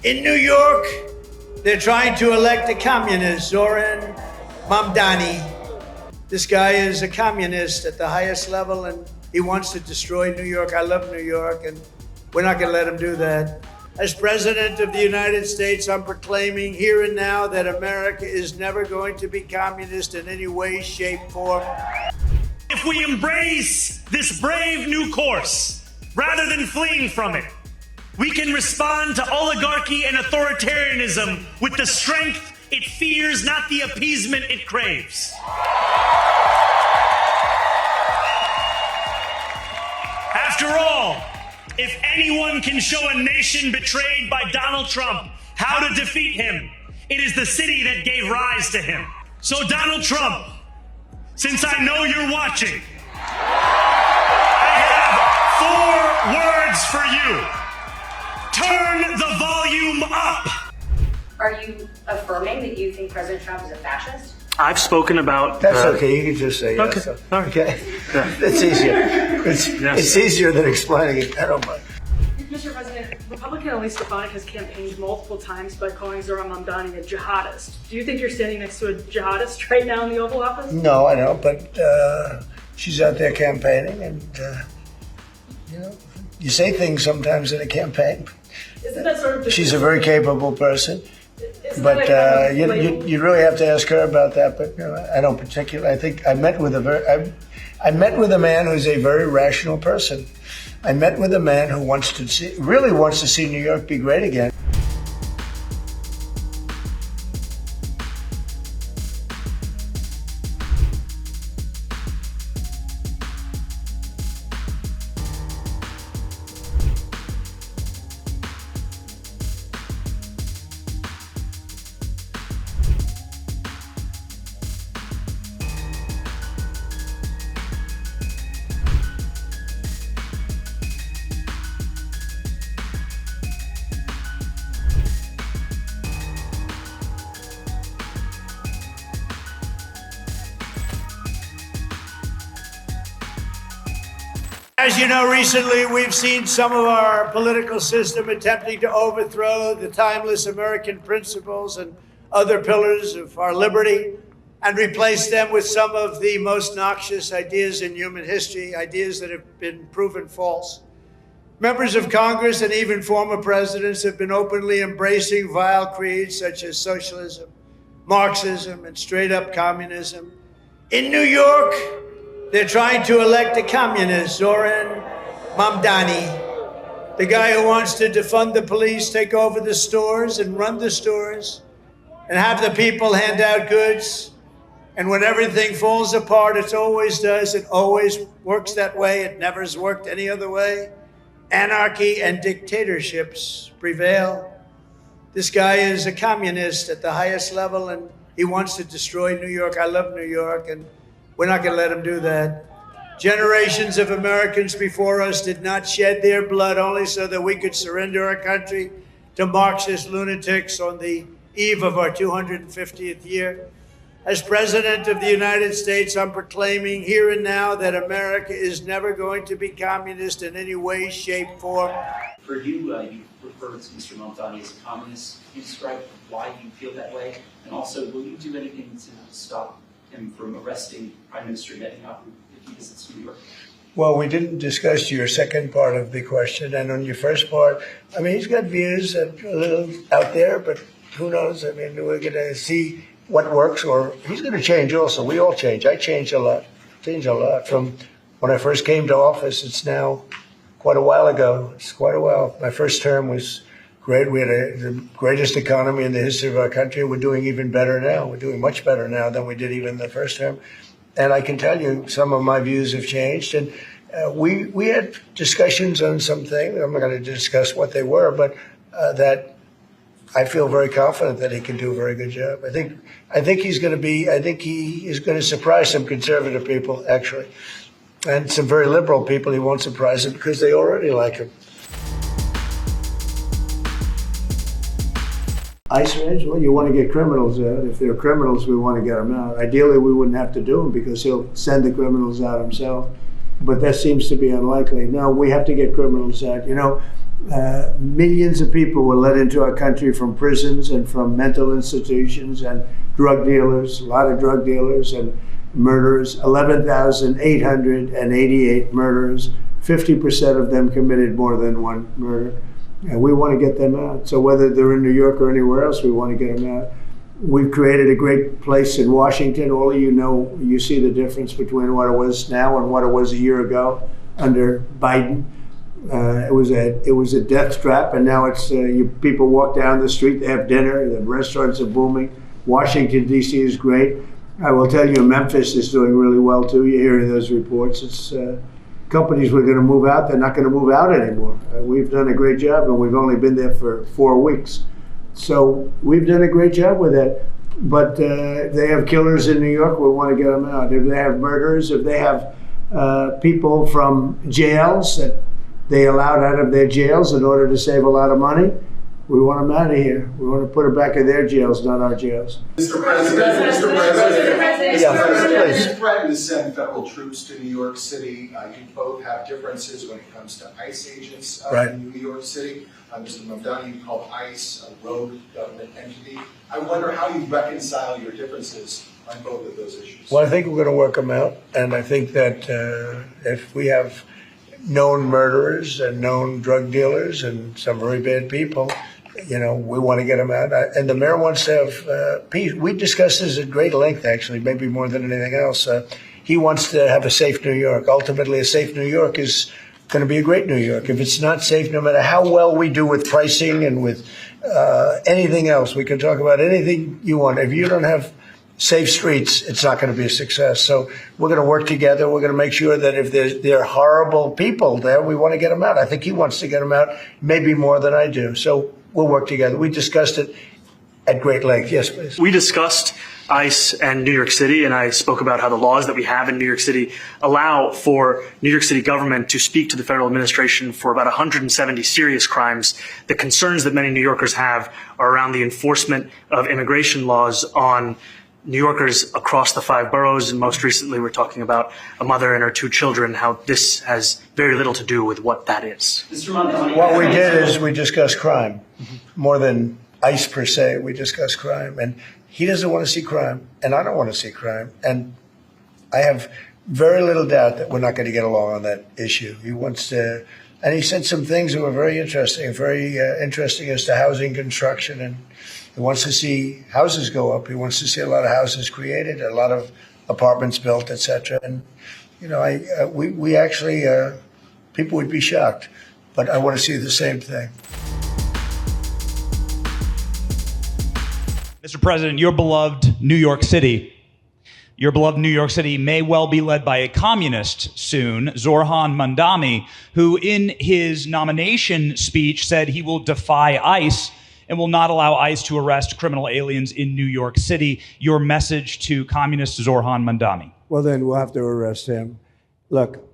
In New York, they're trying to elect a communist, Zohran Mamdani. This guy is a communist at the highest level, and he wants to destroy New York. I love New York, and we're not going to let him do that. As President of the United States, I'm proclaiming here and now that America is never going to be communist in any way, shape, form. If we embrace this brave new course, rather than fleeing from it, we can respond to oligarchy and authoritarianism with the strength it fears, not the appeasement it craves. After all, if anyone can show a nation betrayed by Donald Trump how to defeat him, it is the city that gave rise to him. So Donald Trump, since I know you're watching, I have 4 words for you. Turn the volume up. Are you affirming that you think President Trump is a fascist? I've spoken about... That's okay, you can just say yes. Okay, all right. Okay, Yeah. that's easier. It's easier than explaining it. I don't mind. Mr. President, Republican Elise Stefanik has campaigned multiple times by calling Zohran Mamdani a jihadist. Do you think you're standing next to a jihadist right now in the Oval Office? No, I don't, but she's out there campaigning, and you say things sometimes in a campaign. Isn't that sort of... She's a very capable person, but you really have to ask her about that. But I don't particularly. I think I met with a man who's a very rational person. I met with a man who really wants to see New York be great again. As you know, recently we've seen some of our political system attempting to overthrow the timeless American principles and other pillars of our liberty and replace them with some of the most noxious ideas in human history, ideas that have been proven false. Members of Congress and even former presidents have been openly embracing vile creeds such as socialism, Marxism, and straight-up communism. In New York, they're trying to elect a communist, Zohran Mamdani, the guy who wants to defund the police, take over the stores and run the stores, and have the people hand out goods. And when everything falls apart, it always does. It always works that way. It never has worked any other way. Anarchy and dictatorships prevail. This guy is a communist at the highest level, and he wants to destroy New York. I love New York, and we're not going to let him do that. Generations of Americans before us did not shed their blood only so that we could surrender our country to Marxist lunatics on the eve of our 250th year. As President of the United States, I'm proclaiming here and now that America is never going to be communist in any way, shape, form. For you, you refer to Mr. Mamdani as a communist. Can you describe why you feel that way? And also, will you do anything to stop him from arresting Prime Minister Netanyahu if he visits New York? Well, we didn't discuss your second part of the question. And on your first part, I mean, he's got views that are a little out there, but who knows? I mean, we're going to see what works, or he's going to change also. We all change. I changed a lot. From when I first came to office. It's now quite a while ago. It's quite a while. My first term was great. We had the greatest economy in the history of our country. We're doing even better now. We're doing much better now than we did even the first term. And I can tell you some of my views have changed. And we had discussions on some things. I'm not going to discuss what they were, but that I feel very confident that he can do a very good job. I think he is going to surprise some conservative people, actually. And some very liberal people he won't surprise them because they already like him. ICE raids? Well, you want to get criminals out. If they're criminals, we want to get them out. Ideally, we wouldn't have to do them because he'll send the criminals out himself. But that seems to be unlikely. No, we have to get criminals out. You know, Millions of people were let into our country from prisons and from mental institutions and drug dealers, a lot of drug dealers and murderers, 11,888 murderers. 50% of them committed more than one murder. And we want to get them out. So whether they're in New York or anywhere else, we want to get them out. We've created a great place in Washington. All of you know, you see the difference between what it was now and what it was a year ago under Biden. It was a death trap, and now it's people walk down the street, they have dinner, the restaurants are booming. Washington, D.C. is great. I will tell you, Memphis is doing really well too. You're hearing those reports. It's companies were going to move out, they're not going to move out anymore. We've done a great job, and we've only been there for 4 weeks. So we've done a great job with that. But they have killers in New York, we want to get them out. If they have murderers, if they have people from jails that they allowed out of their jails in order to save a lot of money, we want them out of here. We want to put them back in their jails, not our jails. Mr. President, Yeah, please. you threatened to send federal troops to New York City. You both have differences when it comes to ICE agents in New York City. Mr. Mamdani, you call ICE a rogue government entity. I wonder how you reconcile your differences on both of those issues. Well, I think we're going to work them out. And I think that if we have known murderers and known drug dealers and some very bad people, we want to get them out. And the mayor wants to have peace. We discussed this at great length, actually, maybe more than anything else. He wants to have a safe New York. Ultimately, a safe New York is going to be a great New York. If it's not safe, no matter how well we do with pricing and with anything else, we can talk about anything you want. If you don't have safe streets, it's not going to be a success. So we're going to work together. We're going to make sure that if there are horrible people there, we want to get them out. I think he wants to get them out, maybe more than I do. So we'll work together. We discussed it at great length. Yes, please. We discussed ICE and New York City, and I spoke about how the laws that we have in New York City allow for New York City government to speak to the federal administration for about 170 serious crimes. The concerns that many New Yorkers have are around the enforcement of immigration laws on New Yorkers across the 5 boroughs, and most recently we're talking about a mother and her 2 children, how this has very little to do with what that is. Mr. Mamdani, What we did is we discussed crime. More than ICE per se, we discussed crime. And he doesn't want to see crime, and I don't want to see crime. And I have very little doubt that we're not going to get along on that issue. He wants to, and he said some things that were very interesting as to housing construction, and he wants to see houses go up. He wants to see a lot of houses created, a lot of apartments built, etc. And we actually people would be shocked, but I want to see the same thing. Mr. President, your beloved New York City may well be led by a communist soon, Zohran Mamdani, who in his nomination speech said he will defy ICE and will not allow ICE to arrest criminal aliens in New York City. Your message to communist Zohran Mamdani. Well, then we'll have to arrest him. Look,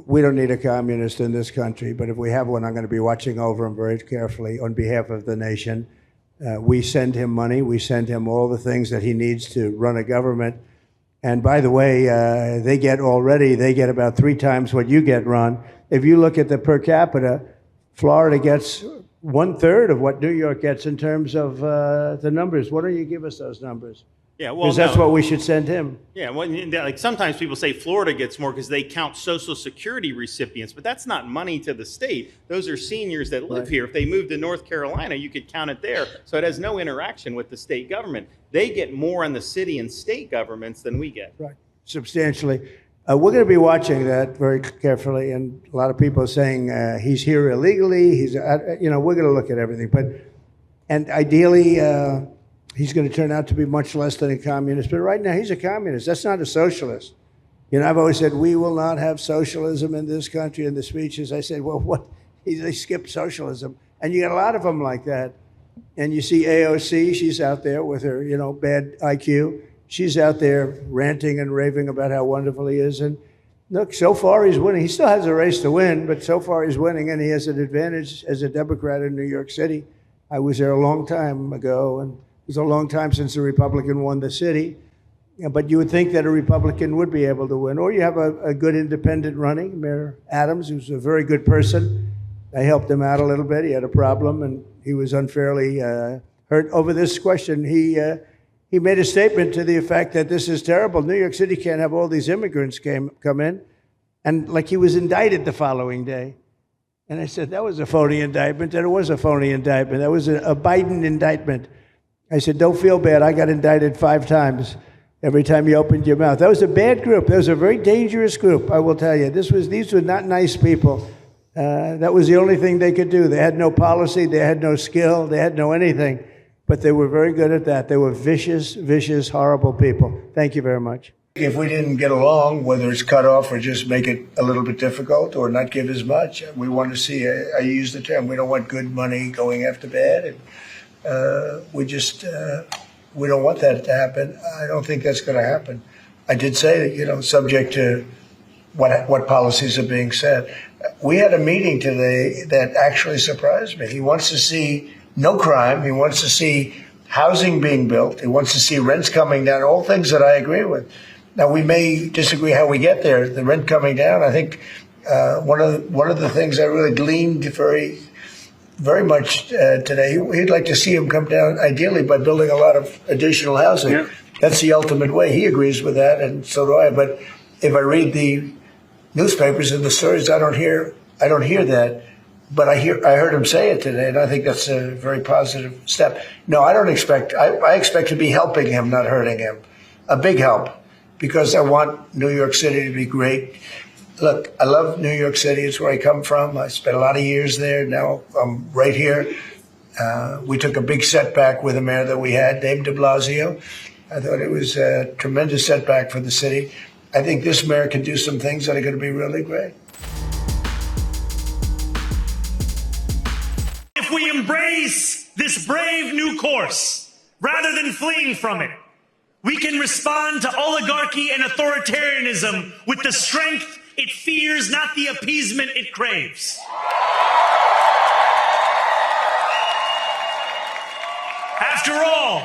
we don't need a communist in this country, but if we have one, I'm going to be watching over him very carefully on behalf of the nation. We send him money. We send him all the things that he needs to run a government. And by the way, they get about 3 times what you get, Ron. If you look at the per capita, Florida gets 1/3 of what New York gets in terms of the numbers. Why don't you give us those numbers? Yeah, well, because that's what we should send him. Yeah, well, like sometimes people say Florida gets more because they count Social Security recipients, but that's not money to the state. Those are seniors that live here. If they moved to North Carolina, you could count it there. So it has no interaction with the state government. They get more on the city and state governments than we get. Right, substantially. We're going to be watching that very carefully, and a lot of people are saying he's here illegally. We're going to look at everything, and ideally. He's going to turn out to be much less than a communist. But right now, he's a communist. That's not a socialist. I've always said, we will not have socialism in this country. In the speeches, I said, well, what? They skipped socialism. And you got a lot of them like that. And you see AOC, she's out there with her, bad IQ. She's out there ranting and raving about how wonderful he is. And look, so far he's winning. He still has a race to win, but so far he's winning, and he has an advantage as a Democrat in New York City. I was there a long time ago, and it was a long time since a Republican won the city, but you would think that a Republican would be able to win. Or you have a good independent running, Mayor Adams, who's a very good person. I helped him out a little bit. He had a problem, and he was unfairly hurt over this question. He made a statement to the effect that this is terrible. New York City can't have all these immigrants come in. And like he was indicted the following day. And I said, that was a phony indictment. And it was a phony indictment. That was a Biden indictment. I said, don't feel bad. I got indicted 5 times every time you opened your mouth. That was a bad group. That was a very dangerous group, I will tell you. These were not nice people. That was the only thing they could do. They had no policy. They had no skill. They had no anything. But they were very good at that. They were vicious, vicious, horrible people. Thank you very much. If we didn't get along, whether it's cut off or just make it a little bit difficult or not give as much, we want to see, I use the term, we don't want good money going after bad. And we don't want that to happen. I don't think that's going to happen. I did say that, subject to what policies are being set. We had a meeting today that actually surprised me. He wants to see no crime. He wants to see housing being built. He wants to see rents coming down, all things that I agree with. Now, we may disagree how we get there, the rent coming down. I think one of the things I really gleaned very, very much today, he'd like to see him come down, ideally, by building a lot of additional housing. Yeah. That's the ultimate way. He agrees with that, and so do I. But if I read the newspapers and the stories, I don't hear that. But I heard him say it today, and I think that's a very positive step. No, I don't expect. I expect to be helping him, not hurting him. A big help, because I want New York City to be great. Look, I love New York City. It's where I come from. I spent a lot of years there. Now I'm right here. We took a big setback with the mayor that we had, Dave de Blasio. I thought it was a tremendous setback for the city. I think this mayor can do some things that are going to be really great. If we embrace this brave new course, rather than fleeing from it, we can respond to oligarchy and authoritarianism with the strength it fears, not the appeasement it craves. After all,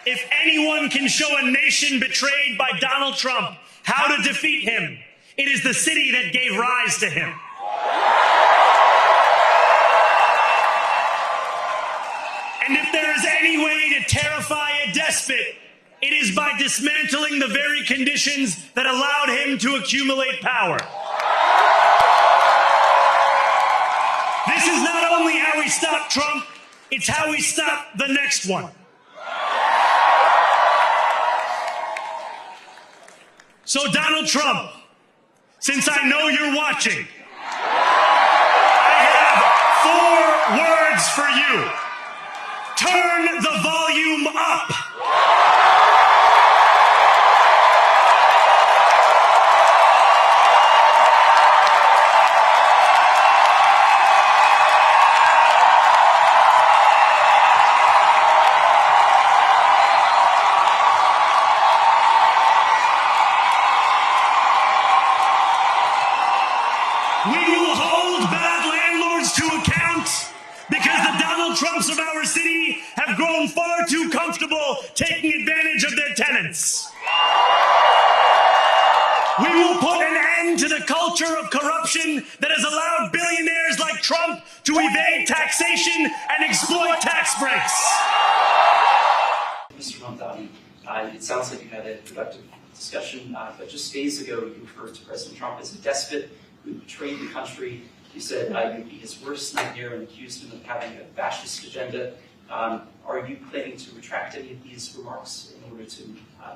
if anyone can show a nation betrayed by Donald Trump how to defeat him, it is the city that gave rise to him. And if there is any way to terrify a despot, it is by dismantling the very conditions that allowed him to accumulate power. This is not only how we stop Trump, it's how we stop the next one. So Donald Trump, since I know you're watching, I have 4 words for you. Turn the volume up. We will hold bad landlords to account because the Donald Trumps of our city have grown far too comfortable taking advantage of their tenants. We will put an end to the culture of corruption that has allowed billionaires like Trump to evade taxation and exploit tax breaks. Mr. Mamdani, it sounds like you had a productive discussion, but just days ago you referred to President Trump as a despot who betrayed the country. You said you would be his worst nightmare and accused him of having a fascist agenda. Are you planning to retract any of these remarks in order to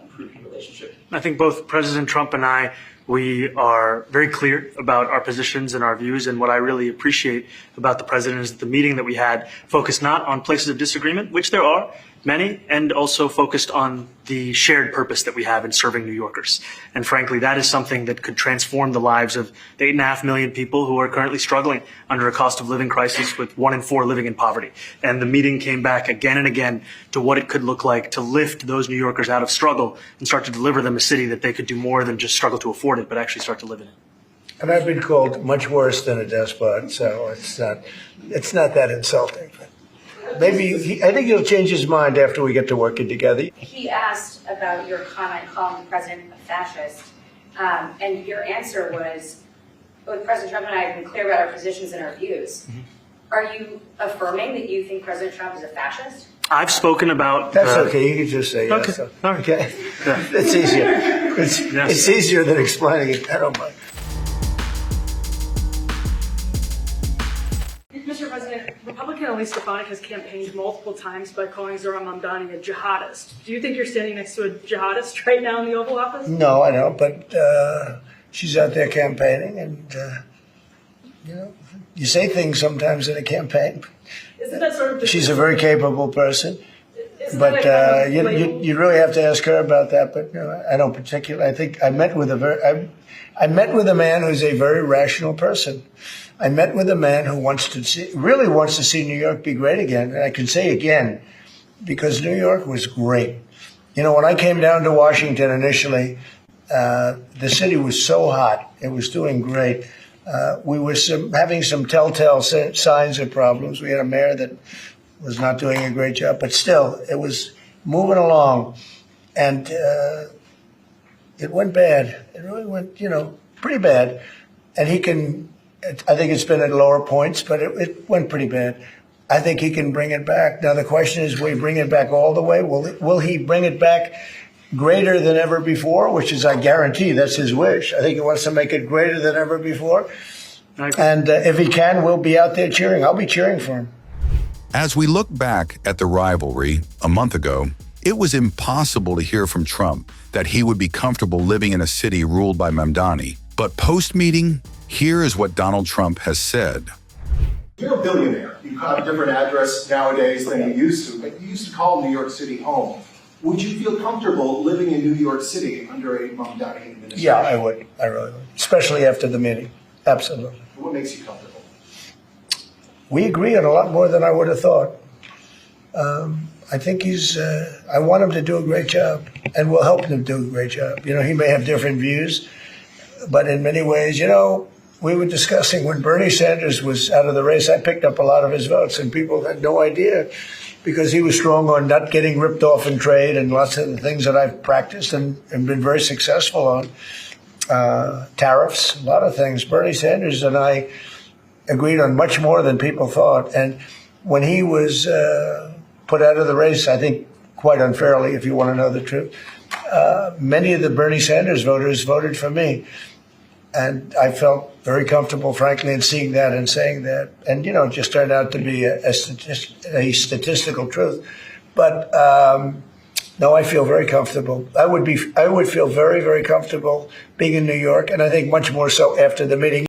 improve your relationship? I think both President Trump and I, we are very clear about our positions and our views. And what I really appreciate about the president is that the meeting that we had focused not on places of disagreement, which there are many, and also focused on the shared purpose that we have in serving New Yorkers. And frankly, that is something that could transform the lives of the 8.5 million people who are currently struggling under a cost of living crisis, with 1 in 4 living in poverty. And the meeting came back again and again to what it could look like to lift those New Yorkers out of struggle and start to deliver them a city that they could do more than just struggle to afford it, but actually start to live in it. And I've been called much worse than a despot, so it's not that insulting. Maybe I think he'll change his mind after we get to working together. He asked about your comment calling the president a fascist, and your answer was, both President Trump and I have been clear about our positions and our views. Are you affirming that you think President Trump is a fascist? I've spoken about. That's okay. You can just say yes. Okay. All right. Okay. It's easier. It's easier than explaining it. I don't mind. Mr. President, Republican Elise Stefanik has campaigned multiple times by calling Zohran Mamdani a jihadist. Do you think you're standing next to a jihadist right now in the Oval Office? No, I don't. But she's out there campaigning, and you say things sometimes in a campaign. Isn't that sort of? She's a very capable person, Isn't but that a kind of label? you really have to ask her about that. But I don't particularly. I think I met with I met with a man who's a very rational person. I met with a man who really wants to see New York be great again. And I can say again, because New York was great. When I came down to Washington initially, the city was so hot. It was doing great. We were having some telltale signs of problems. We had a mayor that was not doing a great job, but still, it was moving along. And it went bad. It really went, pretty bad. And I think it's been at lower points, but it went pretty bad. I think he can bring it back. Now, the question is, will he bring it back all the way? Will he bring it back greater than ever before, which is, I guarantee, that's his wish. I think he wants to make it greater than ever before. And if he can, we'll be out there cheering. I'll be cheering for him. As we look back at the rivalry a month ago, it was impossible to hear from Trump that he would be comfortable living in a city ruled by Mamdani. But post-meeting, here is what Donald Trump has said. You're a billionaire. You have a different address nowadays than you used to, but you used to call New York City home. Would you feel comfortable living in New York City under a Mamdani administration? Yeah, I would. I really would. Especially after the meeting. Absolutely. What makes you comfortable? We agree on a lot more than I would have thought. I think I want him to do a great job, and we'll help him do a great job. He may have different views, but in many ways, we were discussing when Bernie Sanders was out of the race, I picked up a lot of his votes, and people had no idea because he was strong on not getting ripped off in trade and lots of the things that I've practiced and been very successful on. Tariffs, a lot of things. Bernie Sanders and I agreed on much more than people thought. And when he was put out of the race, I think quite unfairly, if you want to know the truth, many of the Bernie Sanders voters voted for me. And I felt very comfortable, frankly, in seeing that and saying that. And, it just turned out to be a statistical truth. But no, I feel very comfortable. I would feel very, very comfortable being in New York, and I think much more so after the meeting.